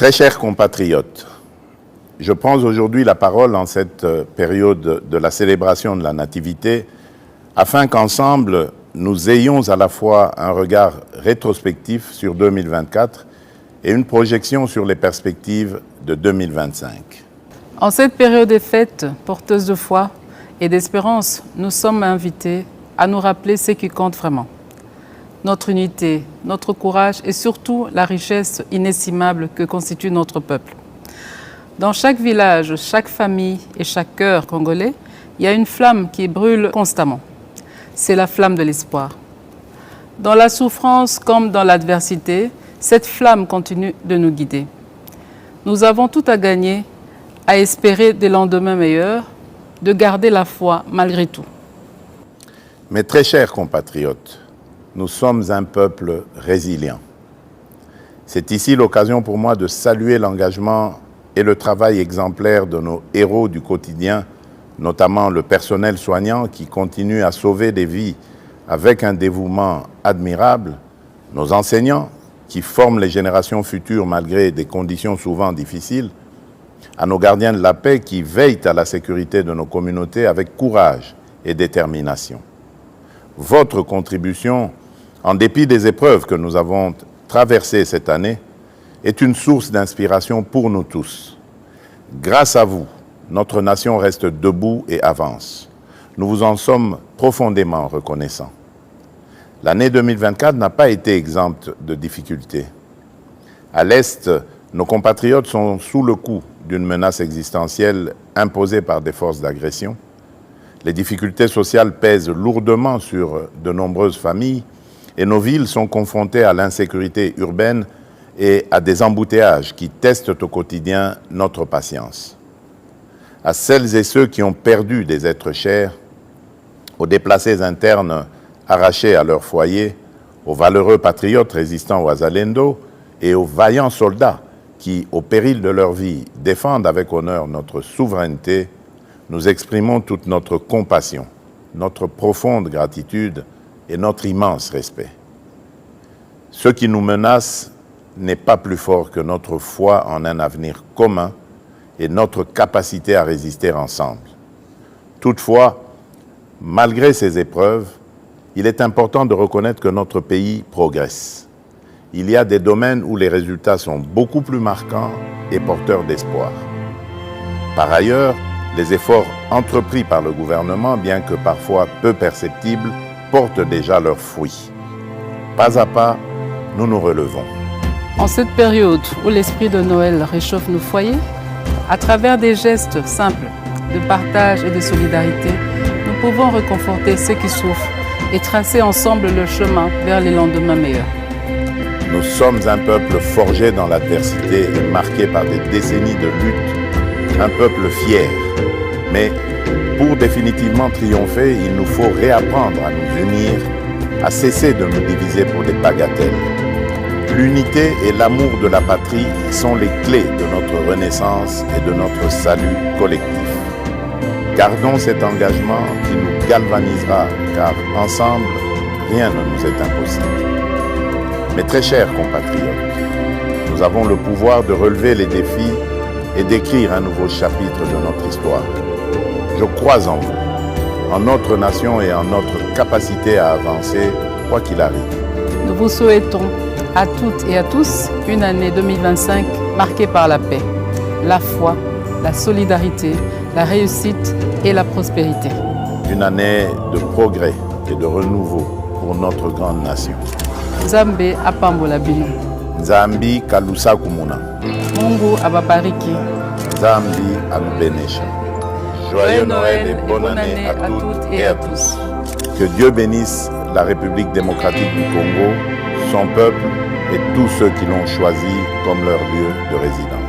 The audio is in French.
Très chers compatriotes, je prends aujourd'hui la parole en cette période de la célébration de la Nativité afin qu'ensemble, nous ayons à la fois un regard rétrospectif sur 2024 et une projection sur les perspectives de 2025. En cette période des fêtes, porteuse de foi et d'espérance, nous sommes invités à nous rappeler ce qui compte vraiment. Notre unité, notre courage et surtout la richesse inestimable que constitue notre peuple. Dans chaque village, chaque famille et chaque cœur congolais, il y a une flamme qui brûle constamment. C'est la flamme de l'espoir. Dans la souffrance comme dans l'adversité, cette flamme continue de nous guider. Nous avons tout à gagner, à espérer des lendemains meilleurs, de garder la foi malgré tout. Mes très chers compatriotes, nous sommes un peuple résilient. C'est ici l'occasion pour moi de saluer l'engagement et le travail exemplaire de nos héros du quotidien, notamment le personnel soignant qui continue à sauver des vies avec un dévouement admirable, nos enseignants qui forment les générations futures malgré des conditions souvent difficiles, à nos gardiens de la paix qui veillent à la sécurité de nos communautés avec courage et détermination. Votre contribution, en dépit des épreuves que nous avons traversées cette année, est une source d'inspiration pour nous tous. Grâce à vous, notre nation reste debout et avance. Nous vous en sommes profondément reconnaissants. L'année 2024 n'a pas été exempte de difficultés. À l'Est, nos compatriotes sont sous le coup d'une menace existentielle imposée par des forces d'agression. Les difficultés sociales pèsent lourdement sur de nombreuses familles et nos villes sont confrontées à l'insécurité urbaine et à des embouteillages qui testent au quotidien notre patience. À celles et ceux qui ont perdu des êtres chers, aux déplacés internes arrachés à leur foyer, aux valeureux patriotes résistants au Wazalendo et aux vaillants soldats qui, au péril de leur vie, défendent avec honneur notre souveraineté, nous exprimons toute notre compassion, notre profonde gratitude et notre immense respect. Ce qui nous menace n'est pas plus fort que notre foi en un avenir commun et notre capacité à résister ensemble. Toutefois, malgré ces épreuves, il est important de reconnaître que notre pays progresse. Il y a des domaines où les résultats sont beaucoup plus marquants et porteurs d'espoir. Par ailleurs, les efforts entrepris par le gouvernement, bien que parfois peu perceptibles, portent déjà leurs fruits. Pas à pas, nous nous relevons. En cette période où l'esprit de Noël réchauffe nos foyers, à travers des gestes simples de partage et de solidarité, nous pouvons réconforter ceux qui souffrent et tracer ensemble le chemin vers les lendemains meilleurs. Nous sommes un peuple forgé dans l'adversité et marqué par des décennies de lutte, un peuple fier. Mais pour définitivement triompher, il nous faut réapprendre à nous unir, à cesser de nous diviser pour des bagatelles. L'unité et l'amour de la patrie sont les clés de notre renaissance et de notre salut collectif. Gardons cet engagement qui nous galvanisera, car ensemble, rien ne nous est impossible. Mes très chers compatriotes, nous avons le pouvoir de relever les défis et d'écrire un nouveau chapitre de notre histoire. Je crois en vous, en notre nation et en notre capacité à avancer, quoi qu'il arrive. Nous vous souhaitons à toutes et à tous une année 2025 marquée par la paix, la foi, la solidarité, la réussite et la prospérité. Une année de progrès et de renouveau pour notre grande nation. Nzambe apambola bino. Nzambi kalusa kumuna. Mungu ababariki. Nzambi anubenesha. Joyeux Noël et bonne année à toutes et à tous. Que Dieu bénisse la République démocratique du Congo, son peuple et tous ceux qui l'ont choisi comme leur lieu de résidence.